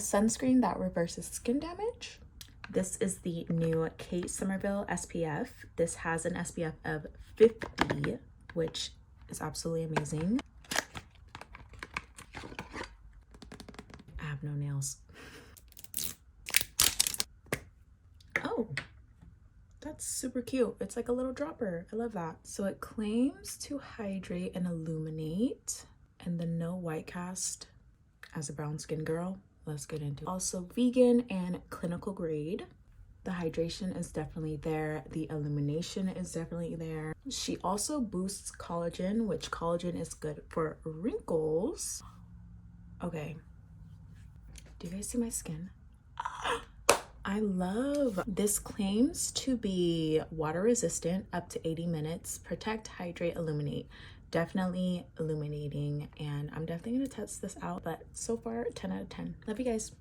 sunscreen that reverses skin damage. This is the new Kate Somerville SPF. This has an SPF of 50, which is absolutely amazing. I have no nails. Oh, that's super cute. It's like a little dropper. I love that. So it claims to hydrate and illuminate, and then no white cast. As a brown skin girl, let's get into it. Also vegan and clinical grade. The hydration is definitely there. The illumination is definitely there. She also boosts collagen, which collagen is good for wrinkles. Okay, do you guys see my skin? I love this. Claims to be water resistant up to 80 minutes. Protect, hydrate, illuminate. Definitely illuminating, and I'm definitely gonna test this out, but so far 10 out of 10. Love you guys.